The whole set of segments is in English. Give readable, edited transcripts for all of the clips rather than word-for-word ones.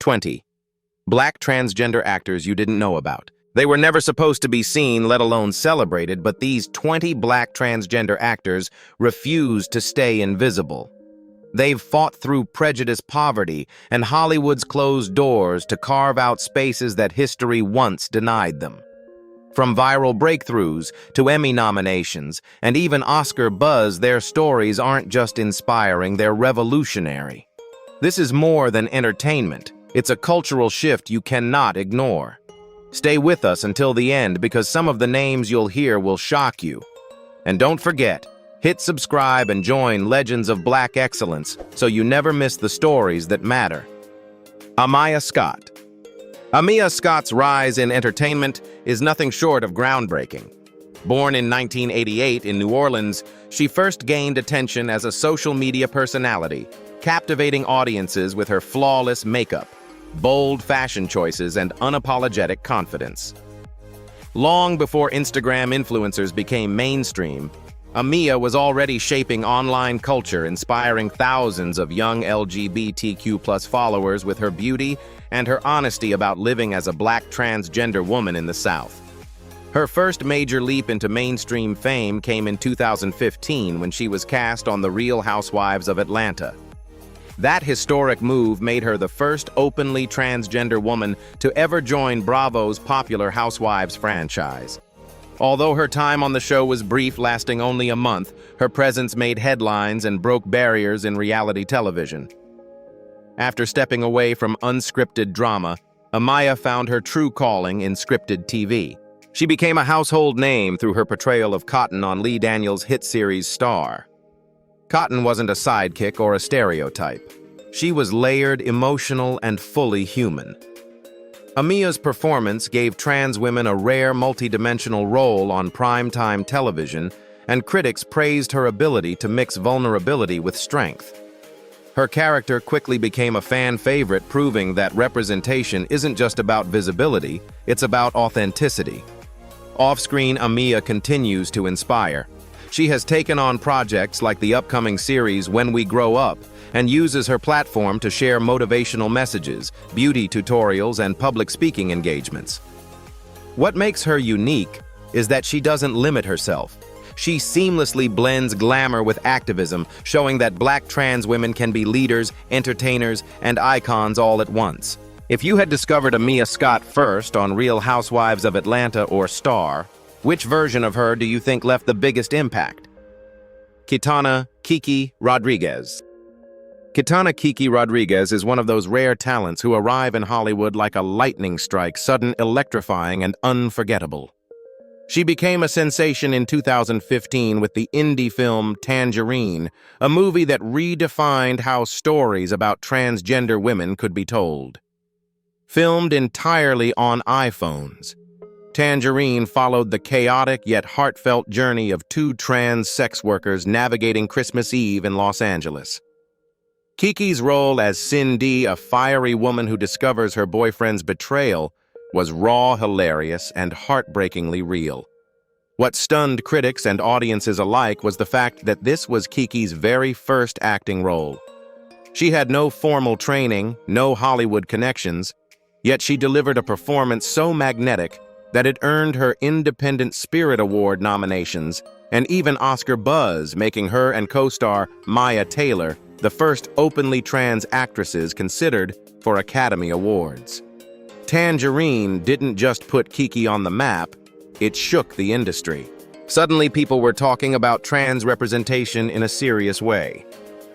20. Black transgender actors you didn't know about. They were never supposed to be seen, let alone celebrated, but these 20 black transgender actors refused to stay invisible. They've fought through prejudice, poverty, and Hollywood's closed doors to carve out spaces that history once denied them. From viral breakthroughs to Emmy nominations and even Oscar buzz, their stories aren't just inspiring, they're revolutionary. This is more than entertainment. It's a cultural shift you cannot ignore. Stay with us until the end because some of the names you'll hear will shock you. And don't forget, hit subscribe and join Legends of Black Excellence so you never miss the stories that matter. Amaya Scott. Amaya Scott's rise in entertainment is nothing short of groundbreaking. Born in 1988 in New Orleans, she first gained attention as a social media personality, captivating audiences with her flawless makeup, bold fashion choices, and unapologetic confidence. Long before Instagram influencers became mainstream, Amaya was already shaping online culture, inspiring thousands of young LGBTQ+ followers with her beauty and her honesty about living as a black transgender woman in the South. Her first major leap into mainstream fame came in 2015 when she was cast on The Real Housewives of Atlanta. That historic move made her the first openly transgender woman to ever join Bravo's popular Housewives franchise. Although her time on the show was brief, lasting only a month, her presence made headlines and broke barriers in reality television. After stepping away from unscripted drama, Amaya found her true calling in scripted TV. She became a household name through her portrayal of Cotton on Lee Daniels' hit series Star. Cotton wasn't a sidekick or a stereotype. She was layered, emotional, and fully human. Amaya's performance gave trans women a rare multidimensional role on primetime television, and critics praised her ability to mix vulnerability with strength. Her character quickly became a fan favorite, proving that representation isn't just about visibility, it's about authenticity. Off-screen, Amaya continues to inspire. She has taken on projects like the upcoming series When We Grow Up and uses her platform to share motivational messages, beauty tutorials, and public speaking engagements. What makes her unique is that she doesn't limit herself. She seamlessly blends glamour with activism, showing that black trans women can be leaders, entertainers, and icons all at once. If you had discovered Amaya Scott first on Real Housewives of Atlanta or Star, which version of her do you think left the biggest impact? Kitana Kiki Rodriguez. Kitana Kiki Rodriguez is one of those rare talents who arrive in Hollywood like a lightning strike, sudden, electrifying, and unforgettable. She became a sensation in 2015 with the indie film Tangerine, a movie that redefined how stories about transgender women could be told. Filmed entirely on iPhones, Tangerine followed the chaotic yet heartfelt journey of two trans sex workers navigating Christmas Eve in Los Angeles. Kiki's role as Cindy, a fiery woman who discovers her boyfriend's betrayal, was raw, hilarious, and heartbreakingly real. What stunned critics and audiences alike was the fact that this was Kiki's very first acting role. She had no formal training, no Hollywood connections, yet she delivered a performance so magnetic that it earned her Independent Spirit Award nominations and even Oscar buzz, making her and co-star Maya Taylor the first openly trans actresses considered for Academy Awards. Tangerine didn't just put Kiki on the map, it shook the industry. Suddenly people were talking about trans representation in a serious way.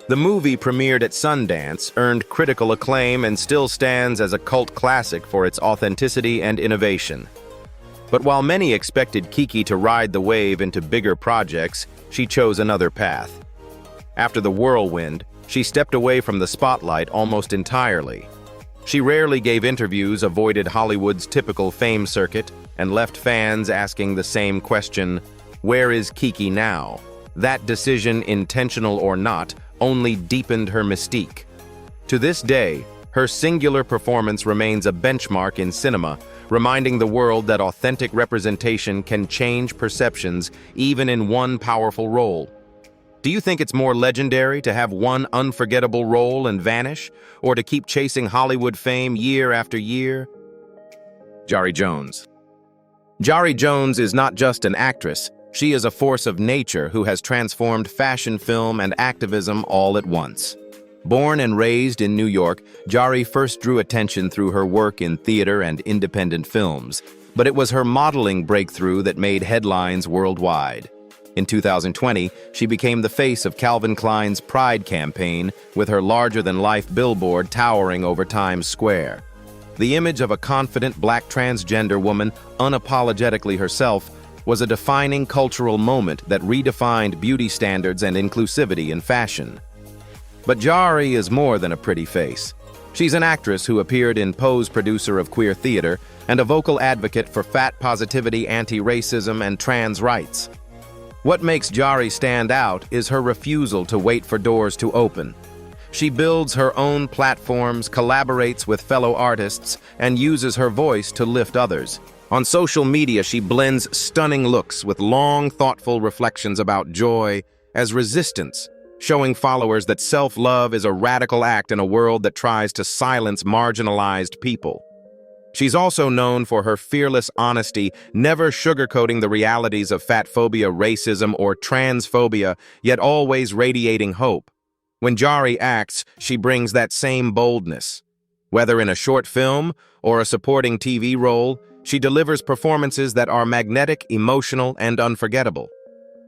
The movie premiered at Sundance, earned critical acclaim, and still stands as a cult classic for its authenticity and innovation. But while many expected Kiki to ride the wave into bigger projects, she chose another path. After The Whirlwind, she stepped away from the spotlight almost entirely. She rarely gave interviews, avoided Hollywood's typical fame circuit, and left fans asking the same question, where is Kiki now? That decision, intentional or not, only deepened her mystique. To this day, her singular performance remains a benchmark in cinema, reminding the world that authentic representation can change perceptions even in one powerful role. Do you think it's more legendary to have one unforgettable role and vanish, or to keep chasing Hollywood fame year after year? Jari Jones. Jari Jones is not just an actress, she is a force of nature who has transformed fashion, film, and activism all at once. Born and raised in New York, Jari first drew attention through her work in theater and independent films, but it was her modeling breakthrough that made headlines worldwide. In 2020, she became the face of Calvin Klein's Pride campaign, with her larger-than-life billboard towering over Times Square. The image of a confident Black transgender woman, unapologetically herself, was a defining cultural moment that redefined beauty standards and inclusivity in fashion. But Jari is more than a pretty face. She's an actress who appeared in Pose, producer of queer theater, and a vocal advocate for fat positivity, anti-racism, and trans rights. What makes Jari stand out is her refusal to wait for doors to open. She builds her own platforms, collaborates with fellow artists, and uses her voice to lift others. On social media, she blends stunning looks with long, thoughtful reflections about joy as resistance, showing followers that self-love is a radical act in a world that tries to silence marginalized people. She's also known for her fearless honesty, never sugarcoating the realities of fatphobia, racism, or transphobia, yet always radiating hope. When Jari acts, she brings that same boldness. Whether in a short film or a supporting TV role, she delivers performances that are magnetic, emotional, and unforgettable.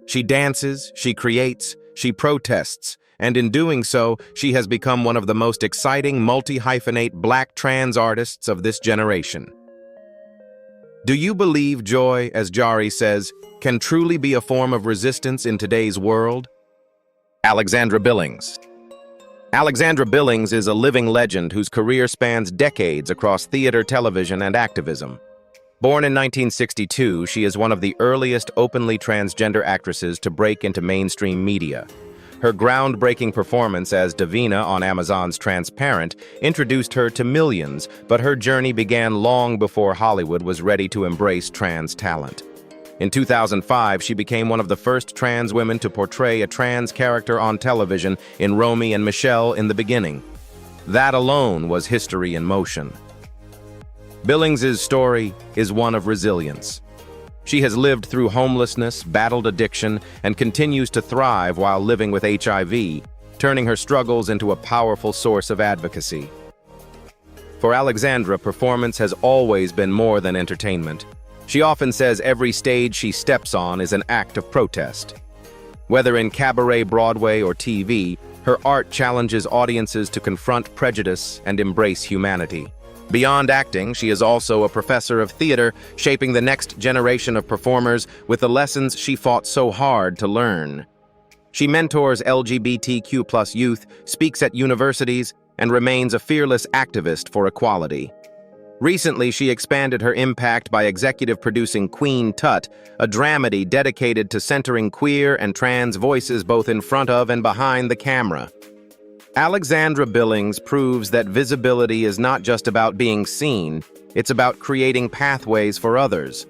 She dances, she creates, she protests, and in doing so, she has become one of the most exciting multi-hyphenate Black trans artists of this generation. Do you believe joy, as Jari says, can truly be a form of resistance in today's world? Alexandra Billings. Alexandra Billings is a living legend whose career spans decades across theater, television, and activism. Born in 1962, she is one of the earliest openly transgender actresses to break into mainstream media. Her groundbreaking performance as Davina on Amazon's Transparent introduced her to millions, but her journey began long before Hollywood was ready to embrace trans talent. In 2005, she became one of the first trans women to portray a trans character on television in Romy and Michelle in the Beginning. That alone was history in motion. Billings's story is one of resilience. She has lived through homelessness, battled addiction, and continues to thrive while living with HIV, turning her struggles into a powerful source of advocacy. For Alexandra, performance has always been more than entertainment. She often says every stage she steps on is an act of protest. Whether in cabaret, Broadway, or TV, her art challenges audiences to confront prejudice and embrace humanity. Beyond acting, she is also a professor of theater, shaping the next generation of performers with the lessons she fought so hard to learn. She mentors LGBTQ+ youth, speaks at universities, and remains a fearless activist for equality. Recently, she expanded her impact by executive producing Queen Tut, a dramedy dedicated to centering queer and trans voices both in front of and behind the camera. Alexandra Billings proves that visibility is not just about being seen, it's about creating pathways for others.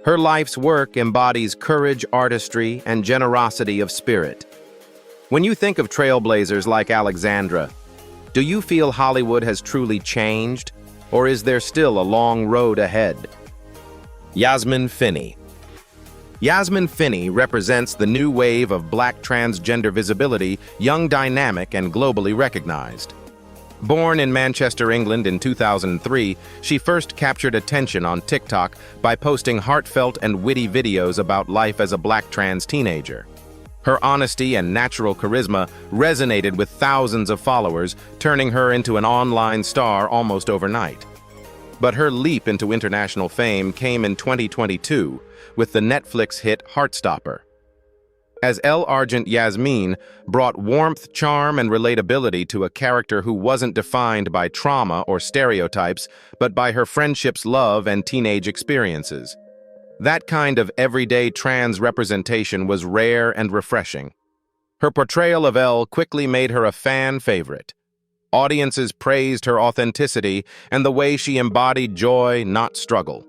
Her life's work embodies courage, artistry, and generosity of spirit. When you think of trailblazers like Alexandra, do you feel Hollywood has truly changed, or is there still a long road ahead? Yasmin Finney. Yasmin Finney represents the new wave of Black transgender visibility, young, dynamic, and globally recognized. Born in Manchester, England in 2003, she first captured attention on TikTok by posting heartfelt and witty videos about life as a Black trans teenager. Her honesty and natural charisma resonated with thousands of followers, turning her into an online star almost overnight. But her leap into international fame came in 2022 with the Netflix hit Heartstopper. As El Argent, Yasmin brought warmth, charm, and relatability to a character who wasn't defined by trauma or stereotypes, but by her friendships, love, and teenage experiences. That kind of everyday trans representation was rare and refreshing. Her portrayal of Elle quickly made her a fan favorite. Audiences praised her authenticity and the way she embodied joy, not struggle.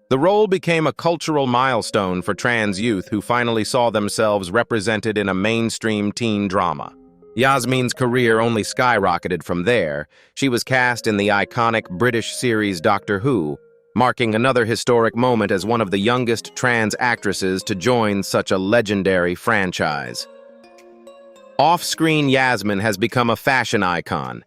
The role became a cultural milestone for trans youth who finally saw themselves represented in a mainstream teen drama. Yasmin's career only skyrocketed from there. She was cast in the iconic British series Doctor Who, marking another historic moment as one of the youngest trans actresses to join such a legendary franchise. Off-screen, Yasmin has become a fashion icon.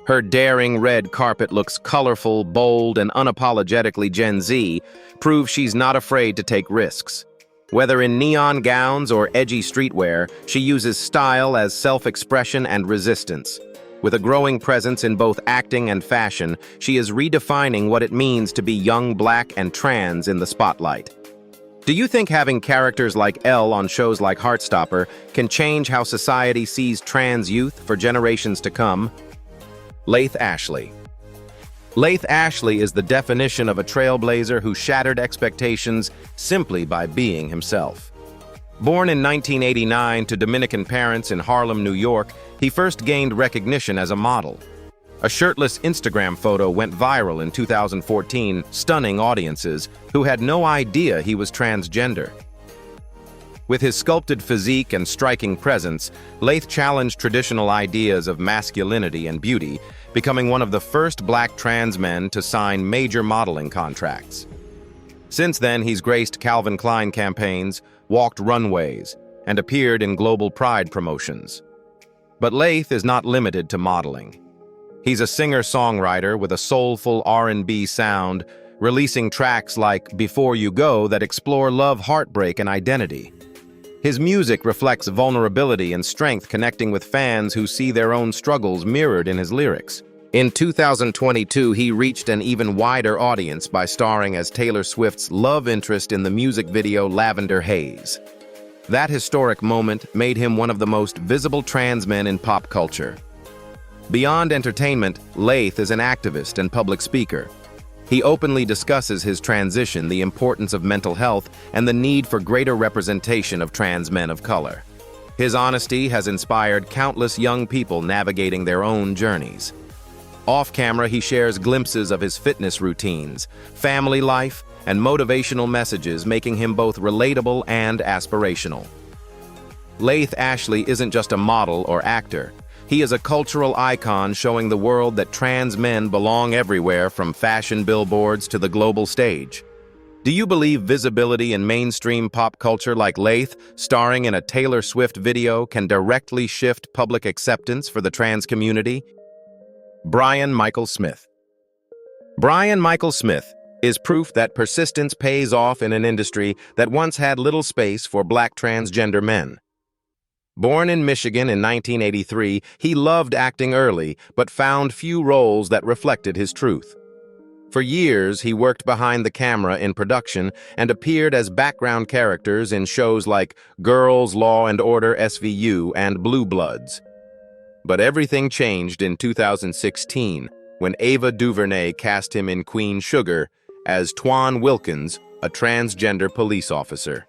Her daring red carpet looks colorful, bold, and unapologetically Gen Z, proves she's not afraid to take risks. Whether in neon gowns or edgy streetwear, she uses style as self-expression and resistance. With a growing presence in both acting and fashion, she is redefining what it means to be young, black, and trans in the spotlight. Do you think having characters like Elle on shows like Heartstopper can change how society sees trans youth for generations to come? Laith Ashley. Laith Ashley is the definition of a trailblazer who shattered expectations simply by being himself. Born in 1989 to Dominican parents in Harlem, New York, he first gained recognition as a model. A shirtless Instagram photo went viral in 2014, stunning audiences who had no idea he was transgender. With his sculpted physique and striking presence, Laith challenged traditional ideas of masculinity and beauty, becoming one of the first black trans men to sign major modeling contracts. Since then, he's graced Calvin Klein campaigns, walked runways, and appeared in global pride promotions. But Laith is not limited to modeling. He's a singer-songwriter with a soulful R&B sound, releasing tracks like Before You Go that explore love, heartbreak, and identity. His music reflects vulnerability and strength, connecting with fans who see their own struggles mirrored in his lyrics. In 2022, he reached an even wider audience by starring as Taylor Swift's love interest in the music video Lavender Haze. That historic moment made him one of the most visible trans men in pop culture. Beyond entertainment, Laith is an activist and public speaker. He openly discusses his transition, the importance of mental health, and the need for greater representation of trans men of color. His honesty has inspired countless young people navigating their own journeys. Off-camera, he shares glimpses of his fitness routines, family life, and motivational messages, making him both relatable and aspirational. Laith Ashley isn't just a model or actor. He is a cultural icon showing the world that trans men belong everywhere, from fashion billboards to the global stage. Do you believe visibility in mainstream pop culture like Laith, starring in a Taylor Swift video, can directly shift public acceptance for the trans community? Brian Michael Smith. Brian Michael Smith is proof that persistence pays off in an industry that once had little space for black transgender men. Born in Michigan in 1983, he loved acting early, but found few roles that reflected his truth. For years, he worked behind the camera in production and appeared as background characters in shows like Girls, Law and Order SVU and Blue Bloods. But everything changed in 2016 when Ava DuVernay cast him in Queen Sugar as Twan Wilkins, a transgender police officer.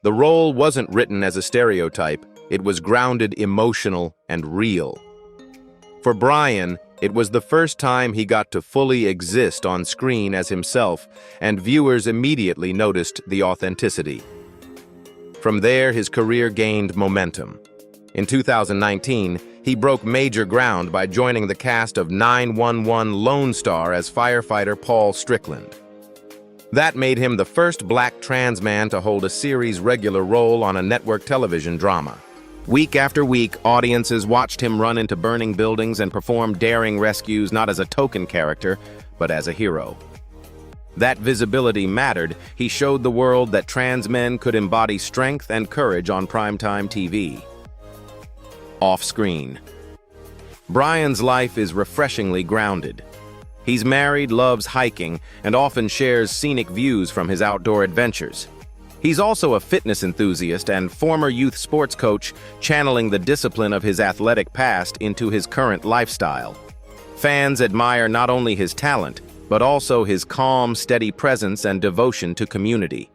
The role wasn't written as a stereotype, it was grounded, emotional, and real. For Brian, it was the first time he got to fully exist on screen as himself, and viewers immediately noticed the authenticity. From there, his career gained momentum. In 2019, he broke major ground by joining the cast of 911 Lone Star as firefighter Paul Strickland. That made him the first black trans man to hold a series regular role on a network television drama. Week after week, audiences watched him run into burning buildings and perform daring rescues not as a token character, but as a hero. That visibility mattered. He showed the world that trans men could embody strength and courage on primetime TV. Off-screen. Brian's life is refreshingly grounded. He's married, loves hiking, and often shares scenic views from his outdoor adventures. He's also a fitness enthusiast and former youth sports coach, channeling the discipline of his athletic past into his current lifestyle. Fans admire not only his talent, but also his calm, steady presence and devotion to community.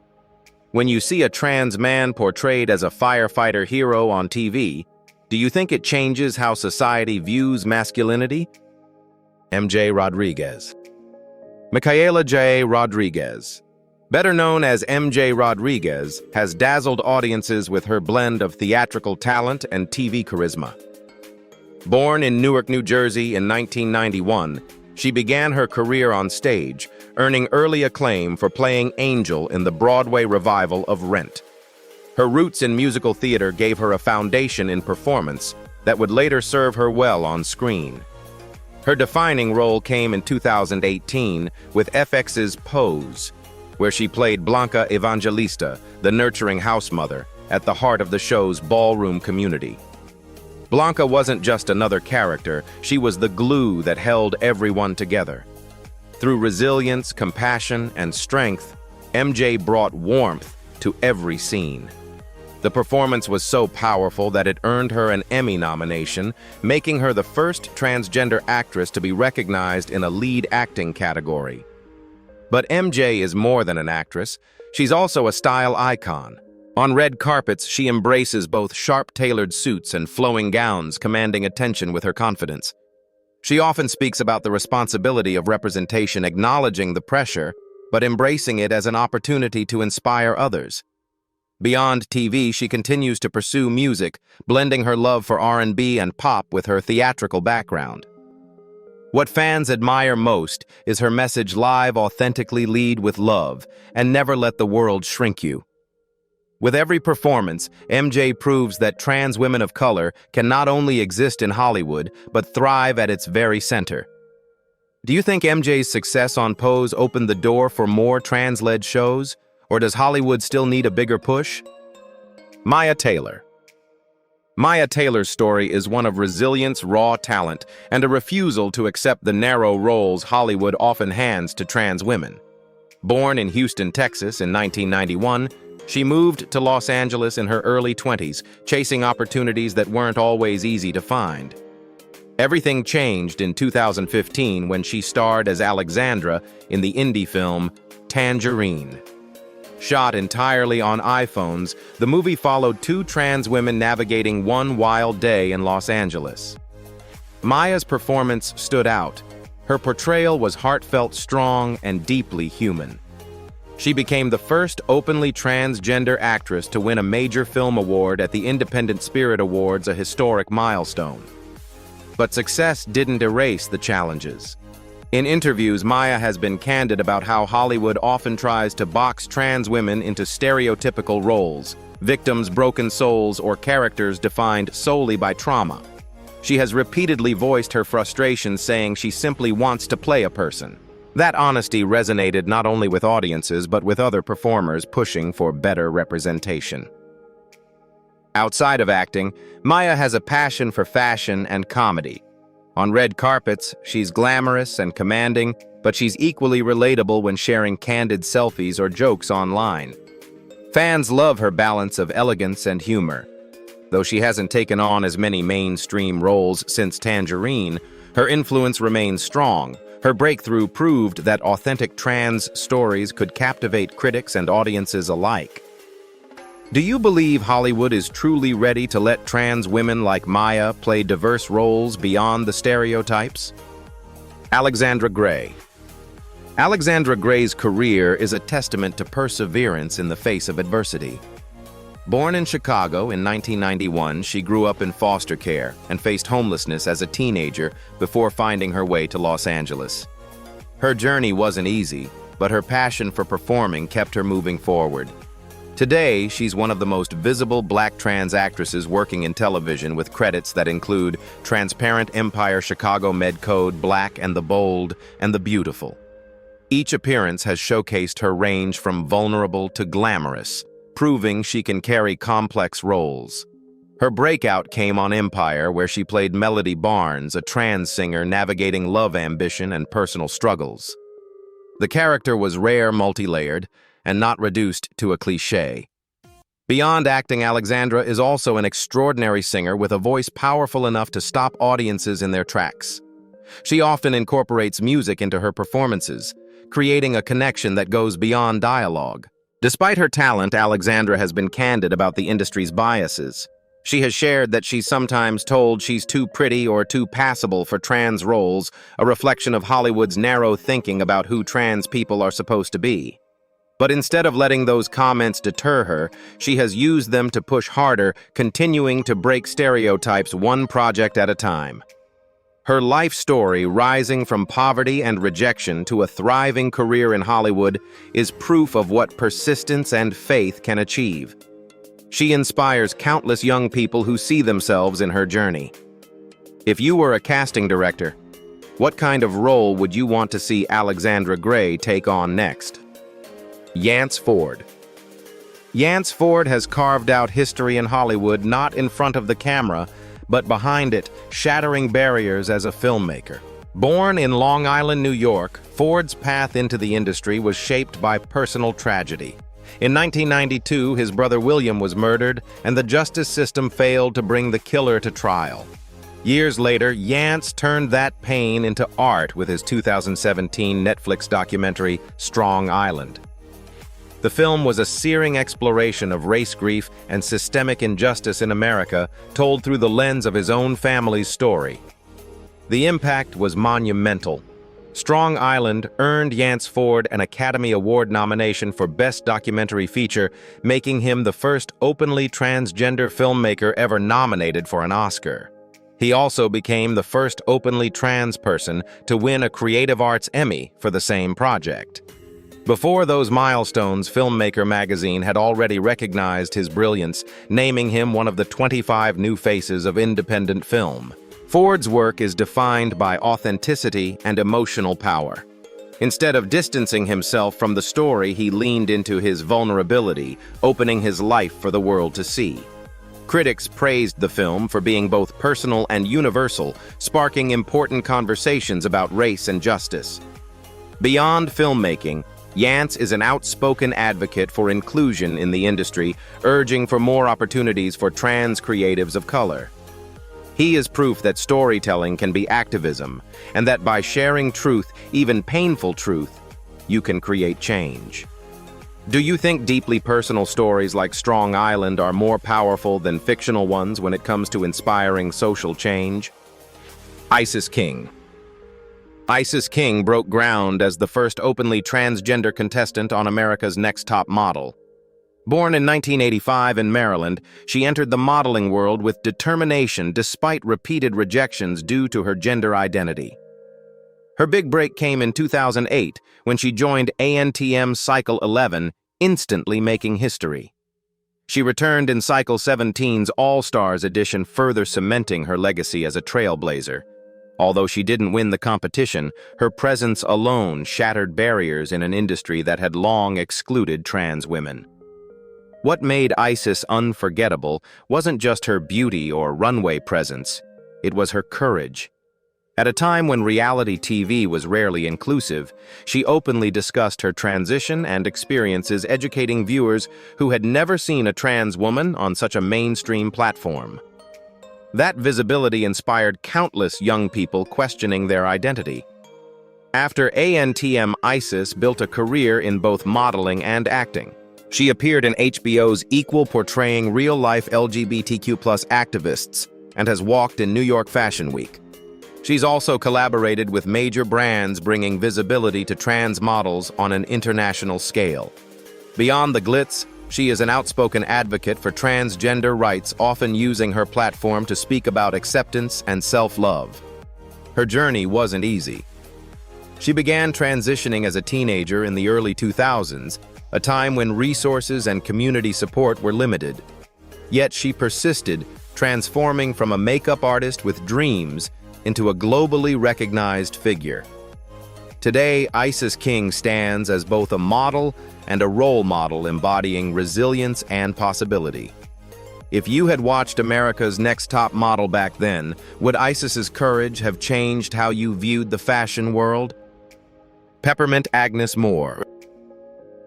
When you see a trans man portrayed as a firefighter hero on TV, do you think it changes how society views masculinity? MJ Rodriguez. Micaela J. Rodriguez, better known as MJ Rodriguez, has dazzled audiences with her blend of theatrical talent and TV charisma. Born in Newark, New Jersey in 1991, she began her career on stage, earning early acclaim for playing Angel in the Broadway revival of Rent. Her roots in musical theater gave her a foundation in performance that would later serve her well on screen. Her defining role came in 2018 with FX's Pose, where she played Blanca Evangelista, the nurturing house mother, at the heart of the show's ballroom community. Blanca wasn't just another character, she was the glue that held everyone together. Through resilience, compassion, and strength, MJ brought warmth to every scene. The performance was so powerful that it earned her an Emmy nomination, making her the first transgender actress to be recognized in a lead acting category. But MJ is more than an actress, she's also a style icon. On red carpets, she embraces both sharp-tailored suits and flowing gowns, commanding attention with her confidence. She often speaks about the responsibility of representation, acknowledging the pressure, but embracing it as an opportunity to inspire others. Beyond TV, she continues to pursue music, blending her love for R&B and pop with her theatrical background. What fans admire most is her message: live authentically, lead with love, and never let the world shrink you. With every performance, MJ proves that trans women of color can not only exist in Hollywood, but thrive at its very center. Do you think MJ's success on Pose opened the door for more trans-led shows? Or does Hollywood still need a bigger push? Maya Taylor. Maya Taylor's story is one of resilience, raw talent, and a refusal to accept the narrow roles Hollywood often hands to trans women. Born in Houston, Texas in 1991, she moved to Los Angeles in her early 20s, chasing opportunities that weren't always easy to find. Everything changed in 2015 when she starred as Alexandra in the indie film Tangerine. Shot entirely on iPhones, the movie followed two trans women navigating one wild day in Los Angeles. Maya's performance stood out. Her portrayal was heartfelt, strong, and deeply human. She became the first openly transgender actress to win a major film award at the Independent Spirit Awards, a historic milestone. But success didn't erase the challenges. In interviews, Maya has been candid about how Hollywood often tries to box trans women into stereotypical roles, victims, broken souls, or characters defined solely by trauma. She has repeatedly voiced her frustration, saying she simply wants to play a person. That honesty resonated not only with audiences, but with other performers pushing for better representation. Outside of acting, Maya has a passion for fashion and comedy. On red carpets, she's glamorous and commanding, but she's equally relatable when sharing candid selfies or jokes online. Fans love her balance of elegance and humor. Though she hasn't taken on as many mainstream roles since Tangerine, her influence remains strong. Her breakthrough proved that authentic trans stories could captivate critics and audiences alike. Do you believe Hollywood is truly ready to let trans women like Maya play diverse roles beyond the stereotypes? Alexandra Gray. Alexandra Gray's career is a testament to perseverance in the face of adversity. Born in Chicago in 1991, she grew up in foster care and faced homelessness as a teenager before finding her way to Los Angeles. Her journey wasn't easy, but her passion for performing kept her moving forward. Today, she's one of the most visible Black trans actresses working in television, with credits that include Transparent Empire, Chicago Med Code, Black and the Bold, and the Beautiful. Each appearance has showcased her range from vulnerable to glamorous, proving she can carry complex roles. Her breakout came on Empire, where she played Melody Barnes, a trans singer navigating love ambition and personal struggles. The character was rare, multi-layered, and not reduced to a cliché. Beyond acting, Alexandra is also an extraordinary singer with a voice powerful enough to stop audiences in their tracks. She often incorporates music into her performances, creating a connection that goes beyond dialogue. Despite her talent, Alexandra has been candid about the industry's biases. She has shared that she's sometimes told she's too pretty or too passable for trans roles, a reflection of Hollywood's narrow thinking about who trans people are supposed to be. But instead of letting those comments deter her, she has used them to push harder, continuing to break stereotypes one project at a time. Her life story, rising from poverty and rejection to a thriving career in Hollywood, is proof of what persistence and faith can achieve. She inspires countless young people who see themselves in her journey. If you were a casting director, what kind of role would you want to see Alexandra Gray take on next? Yance Ford. Yance Ford has carved out history in Hollywood not in front of the camera, but behind it, shattering barriers as a filmmaker. Born in Long Island, New York, Ford's path into the industry was shaped by personal tragedy. In 1992, his brother William was murdered, and the justice system failed to bring the killer to trial. Years later, Yance turned that pain into art with his 2017 Netflix documentary, Strong Island. The film was a searing exploration of race grief and systemic injustice in America, told through the lens of his own family's story. The impact was monumental. Strong Island earned Yance Ford an Academy Award nomination for Best Documentary Feature, making him the first openly transgender filmmaker ever nominated for an Oscar. He also became the first openly trans person to win a Creative Arts Emmy for the same project. Before those milestones, Filmmaker magazine had already recognized his brilliance, naming him one of the 25 new faces of independent film. Ford's work is defined by authenticity and emotional power. Instead of distancing himself from the story, he leaned into his vulnerability, opening his life for the world to see. Critics praised the film for being both personal and universal, sparking important conversations about race and justice. Beyond filmmaking, Yance is an outspoken advocate for inclusion in the industry, urging for more opportunities for trans creatives of color. He is proof that storytelling can be activism, and that by sharing truth, even painful truth, you can create change. Do you think deeply personal stories like Strong Island are more powerful than fictional ones when it comes to inspiring social change? Isis King. Isis King broke ground as the first openly transgender contestant on America's Next Top Model. Born in 1985 in Maryland, she entered the modeling world with determination despite repeated rejections due to her gender identity. Her big break came in 2008 when she joined ANTM Cycle 11, instantly making history. She returned in Cycle 17's All-Stars edition, further cementing her legacy as a trailblazer. Although she didn't win the competition, her presence alone shattered barriers in an industry that had long excluded trans women. What made Isis unforgettable wasn't just her beauty or runway presence, it was her courage. At a time when reality TV was rarely inclusive, she openly discussed her transition and experiences, educating viewers who had never seen a trans woman on such a mainstream platform. That visibility inspired countless young people questioning their identity. After ANTM, Isis built a career in both modeling and acting. She appeared in HBO's Equal, portraying real-life LGBTQ+ activists, and has walked in New York Fashion Week. She's also collaborated with major brands, bringing visibility to trans models on an international scale. Beyond the glitz, she is an outspoken advocate for transgender rights, often using her platform to speak about acceptance and self-love. Her journey wasn't easy. She began transitioning as a teenager in the early 2000s, a time when resources and community support were limited. Yet she persisted, transforming from a makeup artist with dreams into a globally recognized figure. Today, Isis King stands as both a model and a role model, embodying resilience and possibility. If you had watched America's Next Top Model back then, would Isis's courage have changed how you viewed the fashion world? Peppermint Agnes Moore.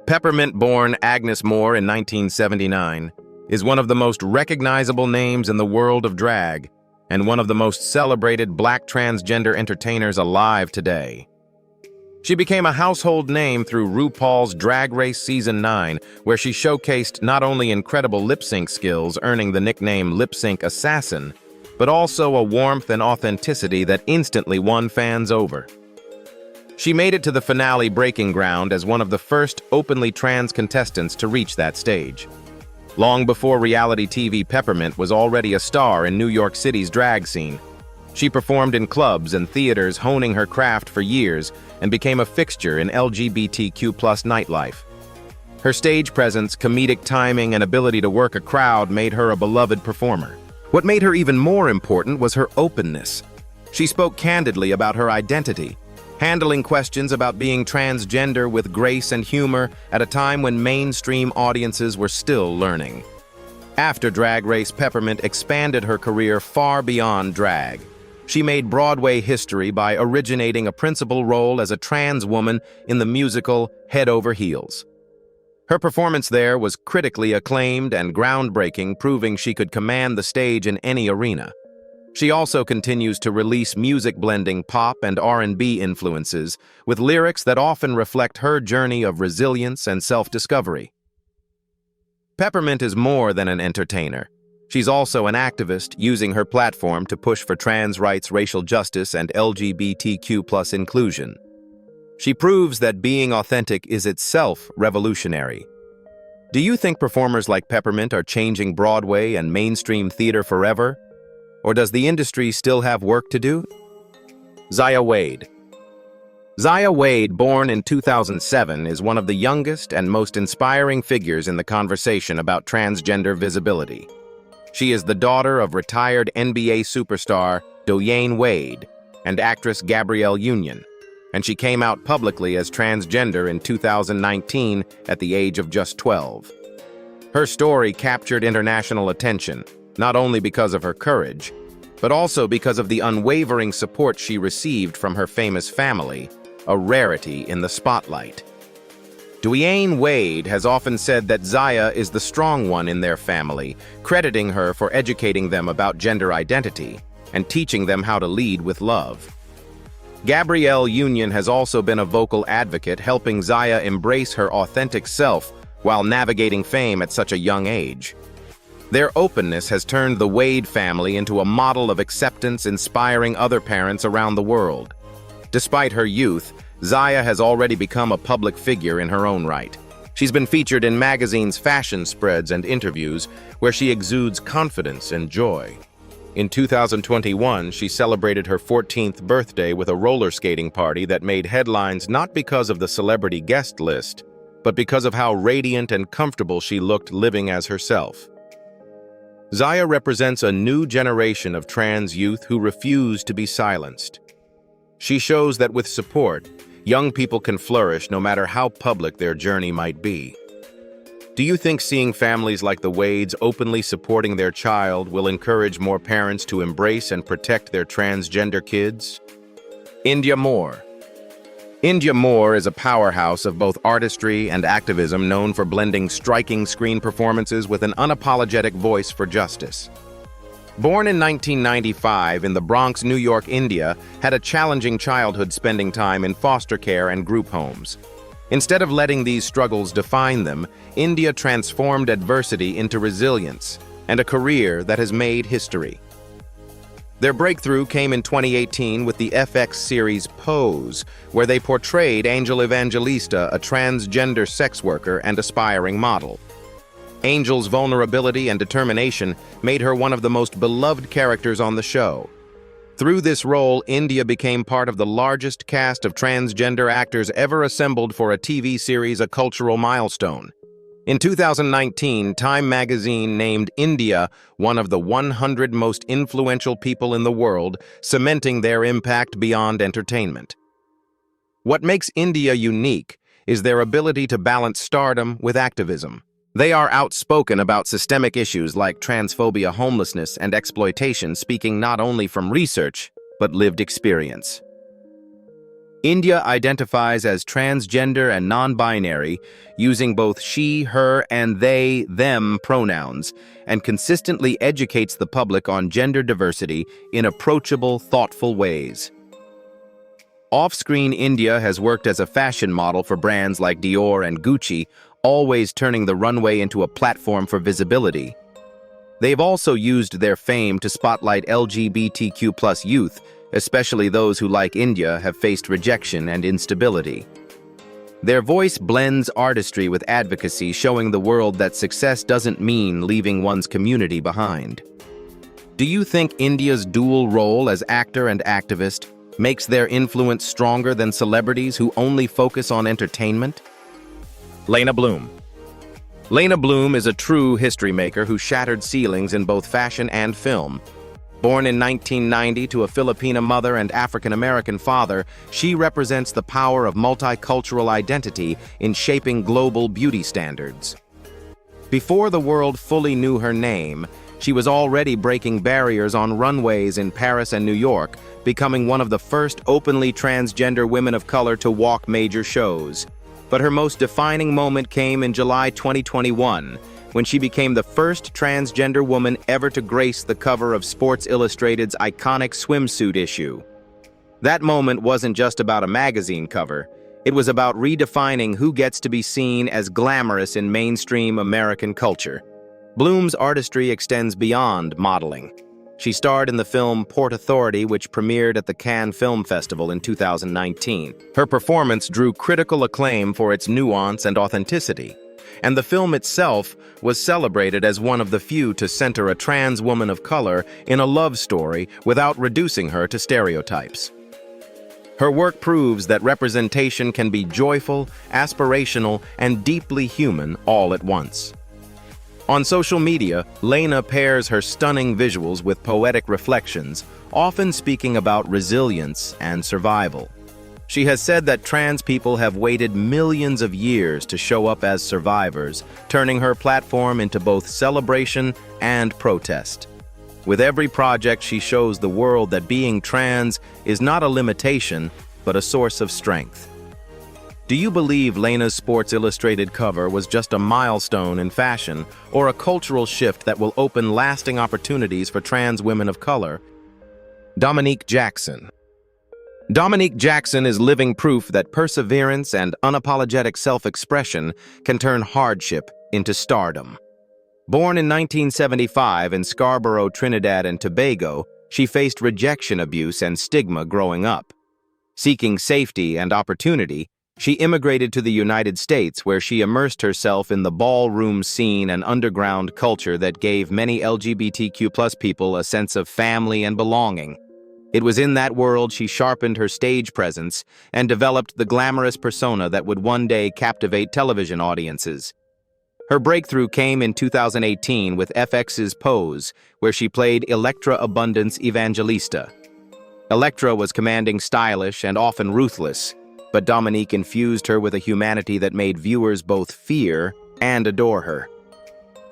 Peppermint-born Agnes Moore in 1979 is one of the most recognizable names in the world of drag and one of the most celebrated Black transgender entertainers alive today. She became a household name through RuPaul's Drag Race Season 9, where she showcased not only incredible lip-sync skills, earning the nickname Lip Sync Assassin, but also a warmth and authenticity that instantly won fans over. She made it to the finale breaking ground as one of the first openly trans contestants to reach that stage. Long before reality TV, Peppermint was already a star in New York City's drag scene. She performed in clubs and theaters, honing her craft for years, and became a fixture in LGBTQ+ nightlife. Her stage presence, comedic timing, and ability to work a crowd made her a beloved performer. What made her even more important was her openness. She spoke candidly about her identity, handling questions about being transgender with grace and humor at a time when mainstream audiences were still learning. After Drag Race, Peppermint expanded her career far beyond drag. She made Broadway history by originating a principal role as a trans woman in the musical Head Over Heels. Her performance there was critically acclaimed and groundbreaking, proving she could command the stage in any arena. She also continues to release music blending pop and R&B influences, with lyrics that often reflect her journey of resilience and self-discovery. Peppermint is more than an entertainer. She's also an activist, using her platform to push for trans rights, racial justice, and LGBTQ+ inclusion. She proves that being authentic is itself revolutionary. Do you think performers like Peppermint are changing Broadway and mainstream theater forever? Or does the industry still have work to do? Zaya Wade. Zaya Wade, born in 2007, is one of the youngest and most inspiring figures in the conversation about transgender visibility. She is the daughter of retired NBA superstar Dwyane Wade and actress Gabrielle Union, and she came out publicly as transgender in 2019 at the age of just 12. Her story captured international attention, not only because of her courage, but also because of the unwavering support she received from her famous family, a rarity in the spotlight. Dwyane Wade has often said that Zaya is the strong one in their family, crediting her for educating them about gender identity and teaching them how to lead with love. Gabrielle Union has also been a vocal advocate, helping Zaya embrace her authentic self while navigating fame at such a young age. Their openness has turned the Wade family into a model of acceptance, inspiring other parents around the world. Despite her youth, Zaya has already become a public figure in her own right. She's been featured in magazines' fashion spreads and interviews, where she exudes confidence and joy. In 2021, she celebrated her 14th birthday with a roller skating party that made headlines not because of the celebrity guest list, but because of how radiant and comfortable she looked living as herself. Zaya represents a new generation of trans youth who refuse to be silenced. She shows that with support, young people can flourish no matter how public their journey might be. Do you think seeing families like the Wades openly supporting their child will encourage more parents to embrace and protect their transgender kids? India Moore. India Moore is a powerhouse of both artistry and activism, known for blending striking screen performances with an unapologetic voice for justice. Born in 1995 in the Bronx, New York, India, had a challenging childhood, spending time in foster care and group homes. Instead of letting these struggles define them, India transformed adversity into resilience and a career that has made history. Their breakthrough came in 2018 with the FX series Pose, where they portrayed Angel Evangelista, a transgender sex worker and aspiring model. Angel's vulnerability and determination made her one of the most beloved characters on the show. Through this role, India became part of the largest cast of transgender actors ever assembled for a TV series, a cultural milestone. In 2019, Time magazine named India one of the 100 most influential people in the world, cementing their impact beyond entertainment. What makes India unique is their ability to balance stardom with activism. They are outspoken about systemic issues like transphobia, homelessness, and exploitation, speaking not only from research, but lived experience. India identifies as transgender and non-binary, using both she, her, and they, them pronouns, and consistently educates the public on gender diversity in approachable, thoughtful ways. Off-screen, India has worked as a fashion model for brands like Dior and Gucci, always turning the runway into a platform for visibility. They've also used their fame to spotlight LGBTQ+ youth, especially those who, like India, have faced rejection and instability. Their voice blends artistry with advocacy, showing the world that success doesn't mean leaving one's community behind. Do you think India's dual role as actor and activist makes their influence stronger than celebrities who only focus on entertainment? Lena Bloom. Lena Bloom is a true history maker who shattered ceilings in both fashion and film. Born in 1990 to a Filipina mother and African-American father, she represents the power of multicultural identity in shaping global beauty standards. Before the world fully knew her name, she was already breaking barriers on runways in Paris and New York, becoming one of the first openly transgender women of color to walk major shows. But her most defining moment came in July 2021, when she became the first transgender woman ever to grace the cover of Sports Illustrated's iconic swimsuit issue. That moment wasn't just about a magazine cover. It was about redefining who gets to be seen as glamorous in mainstream American culture. Bloom's artistry extends beyond modeling. She starred in the film Port Authority, which premiered at the Cannes Film Festival in 2019. Her performance drew critical acclaim for its nuance and authenticity, and the film itself was celebrated as one of the few to center a trans woman of color in a love story without reducing her to stereotypes. Her work proves that representation can be joyful, aspirational, and deeply human all at once. On social media, Lena pairs her stunning visuals with poetic reflections, often speaking about resilience and survival. She has said that trans people have waited millions of years to show up as survivors, turning her platform into both celebration and protest. With every project, she shows the world that being trans is not a limitation, but a source of strength. Do you believe Lena's Sports Illustrated cover was just a milestone in fashion, or a cultural shift that will open lasting opportunities for trans women of color? Dominique Jackson. Dominique Jackson is living proof that perseverance and unapologetic self-expression can turn hardship into stardom. Born in 1975 in Scarborough, Trinidad and Tobago, she faced rejection, abuse, and stigma growing up. Seeking safety and opportunity, she immigrated to the United States, where she immersed herself in the ballroom scene and underground culture that gave many LGBTQ+ people a sense of family and belonging. It was in that world she sharpened her stage presence and developed the glamorous persona that would one day captivate television audiences. Her breakthrough came in 2018 with FX's Pose, where she played Electra Abundance Evangelista. Electra was commanding, stylish, and often ruthless, but Dominique infused her with a humanity that made viewers both fear and adore her.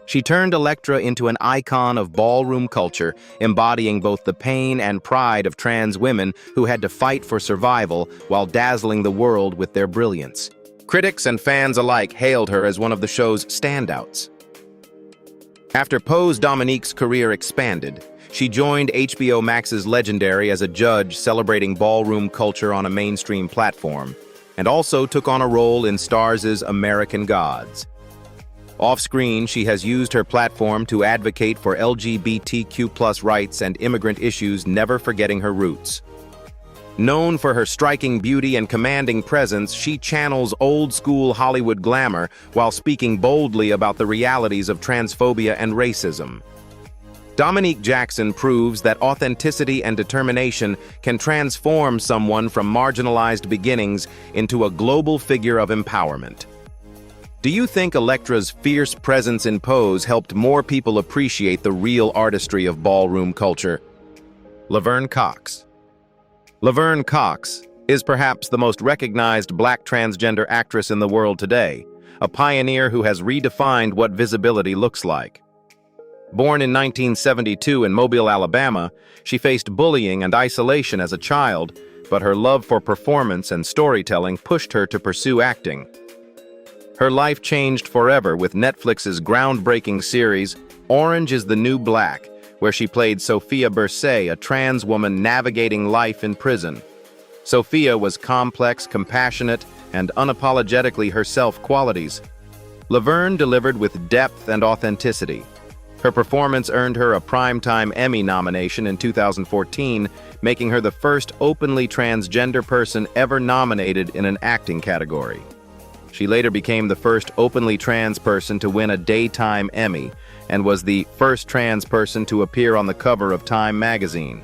She turned Electra into an icon of ballroom culture, embodying both the pain and pride of trans women who had to fight for survival while dazzling the world with their brilliance. Critics and fans alike hailed her as one of the show's standouts. After Pose, Dominique's career expanded. She joined HBO Max's Legendary as a judge celebrating ballroom culture on a mainstream platform, and also took on a role in Starz's American Gods. Off-screen, she has used her platform to advocate for LGBTQ+ rights and immigrant issues, never forgetting her roots. Known for her striking beauty and commanding presence, she channels old-school Hollywood glamour while speaking boldly about the realities of transphobia and racism. Dominique Jackson proves that authenticity and determination can transform someone from marginalized beginnings into a global figure of empowerment. Do you think Electra's fierce presence in Pose helped more people appreciate the real artistry of ballroom culture? Laverne Cox. Laverne Cox is perhaps the most recognized Black transgender actress in the world today, a pioneer who has redefined what visibility looks like. Born in 1972 in Mobile, Alabama, she faced bullying and isolation as a child, but her love for performance and storytelling pushed her to pursue acting. Her life changed forever with Netflix's groundbreaking series, Orange is the New Black, where she played Sophia Bursay, a trans woman navigating life in prison. Sophia was complex, compassionate, and unapologetically herself qualities. Laverne delivered with depth and authenticity. Her performance earned her a Primetime Emmy nomination in 2014, making her the first openly transgender person ever nominated in an acting category. She later became the first openly trans person to win a Daytime Emmy and was the first trans person to appear on the cover of Time magazine.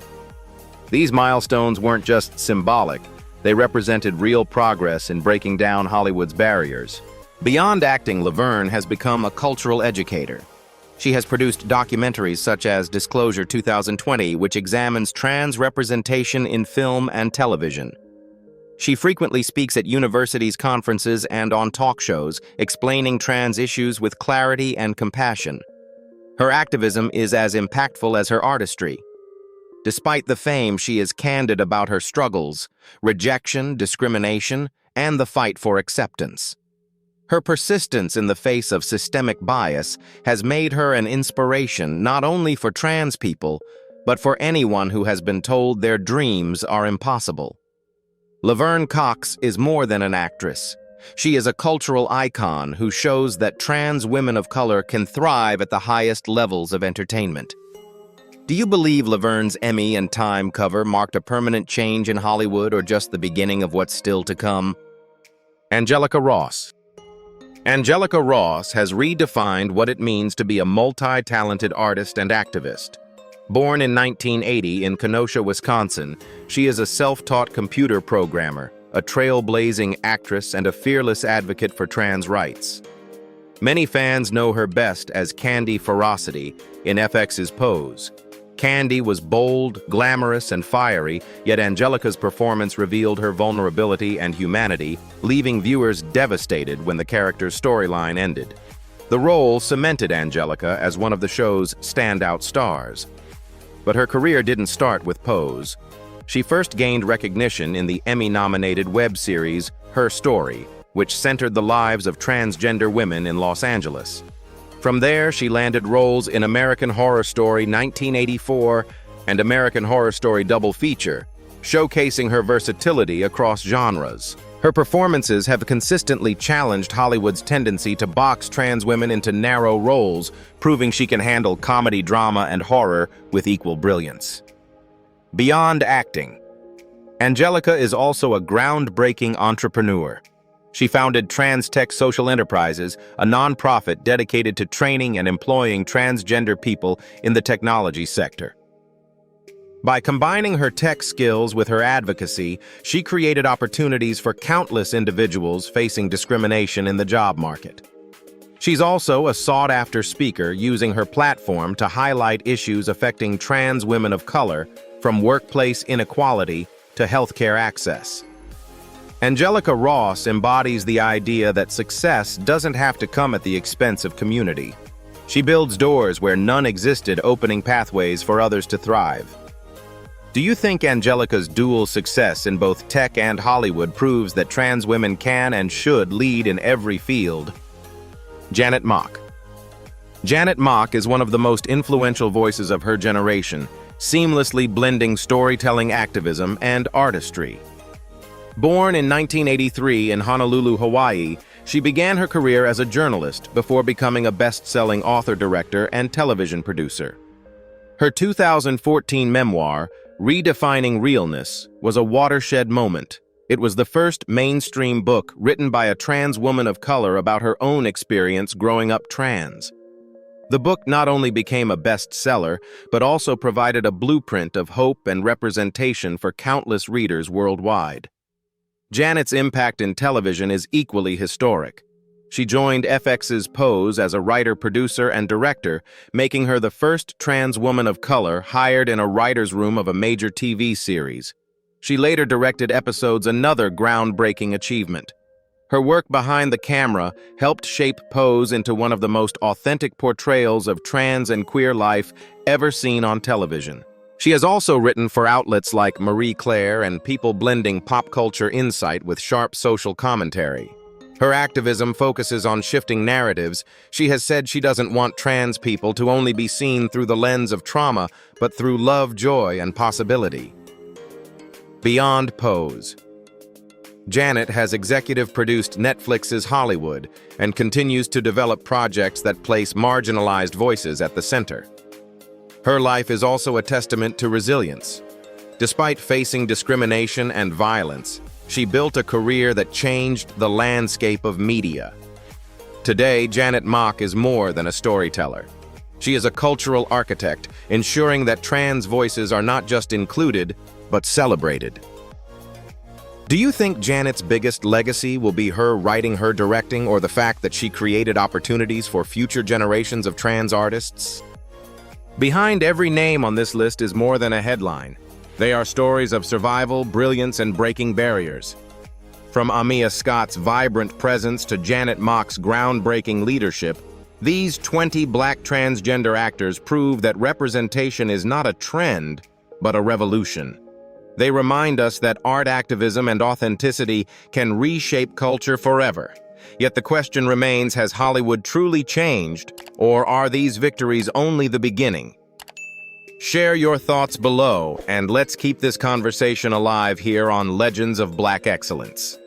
These milestones weren't just symbolic, they represented real progress in breaking down Hollywood's barriers. Beyond acting, Laverne has become a cultural educator. She has produced documentaries such as Disclosure 2020, which examines trans representation in film and television. She frequently speaks at universities, conferences, and on talk shows, explaining trans issues with clarity and compassion. Her activism is as impactful as her artistry. Despite the fame, she is candid about her struggles, rejection, discrimination, and the fight for acceptance. Her persistence in the face of systemic bias has made her an inspiration not only for trans people, but for anyone who has been told their dreams are impossible. Laverne Cox is more than an actress. She is a cultural icon who shows that trans women of color can thrive at the highest levels of entertainment. Do you believe Laverne's Emmy and Time cover marked a permanent change in Hollywood or just the beginning of what's still to come? Angelica Ross. Angelica Ross has redefined what it means to be a multi-talented artist and activist. Born in 1980 in Kenosha, Wisconsin, she is a self-taught computer programmer, a trailblazing actress, and a fearless advocate for trans rights. Many fans know her best as Candy Ferocity in FX's Pose. Candy was bold, glamorous, and fiery, yet Angelica's performance revealed her vulnerability and humanity, leaving viewers devastated when the character's storyline ended. The role cemented Angelica as one of the show's standout stars. But her career didn't start with Pose. She first gained recognition in the Emmy-nominated web series Her Story, which centered the lives of transgender women in Los Angeles. From there, she landed roles in American Horror Story 1984 and American Horror Story Double Feature, showcasing her versatility across genres. Her performances have consistently challenged Hollywood's tendency to box trans women into narrow roles, proving she can handle comedy, drama, and horror with equal brilliance. Beyond acting, Angelica is also a groundbreaking entrepreneur. She founded TransTech Social Enterprises, a nonprofit dedicated to training and employing transgender people in the technology sector. By combining her tech skills with her advocacy, she created opportunities for countless individuals facing discrimination in the job market. She's also a sought-after speaker, using her platform to highlight issues affecting trans women of color, from workplace inequality to healthcare access. Angelica Ross embodies the idea that success doesn't have to come at the expense of community. She builds doors where none existed, opening pathways for others to thrive. Do you think Angelica's dual success in both tech and Hollywood proves that trans women can and should lead in every field? Janet Mock. Janet Mock is one of the most influential voices of her generation, seamlessly blending storytelling, activism, and artistry. Born in 1983 in Honolulu, Hawaii, she began her career as a journalist before becoming a best-selling author, director, and television producer. Her 2014 memoir, Redefining Realness, was a watershed moment. It was the first mainstream book written by a trans woman of color about her own experience growing up trans. The book not only became a bestseller, but also provided a blueprint of hope and representation for countless readers worldwide. Janet's impact in television is equally historic. She joined FX's Pose as a writer, producer, and director, making her the first trans woman of color hired in a writer's room of a major TV series. She later directed episodes, another groundbreaking achievement. Her work behind the camera helped shape Pose into one of the most authentic portrayals of trans and queer life ever seen on television. She has also written for outlets like Marie Claire and People, blending pop culture insight with sharp social commentary. Her activism focuses on shifting narratives. She has said she doesn't want trans people to only be seen through the lens of trauma, but through love, joy, and possibility. Beyond pose. Janet has executive produced Netflix's Hollywood and continues to develop projects that place marginalized voices at the center. Her life is also a testament to resilience. Despite facing discrimination and violence, she built a career that changed the landscape of media. Today, Janet Mock is more than a storyteller. She is a cultural architect, ensuring that trans voices are not just included, but celebrated. Do you think Janet's biggest legacy will be her writing, her directing, or the fact that she created opportunities for future generations of trans artists? Behind every name on this list is more than a headline. They are stories of survival, brilliance, and breaking barriers. From Amia Scott's vibrant presence to Janet Mock's groundbreaking leadership, these 20 Black transgender actors prove that representation is not a trend, but a revolution. They remind us that art activism and authenticity can reshape culture forever. Yet the question remains, has Hollywood truly changed, or are these victories only the beginning? Share your thoughts below, and let's keep this conversation alive here on Legends of Black Excellence.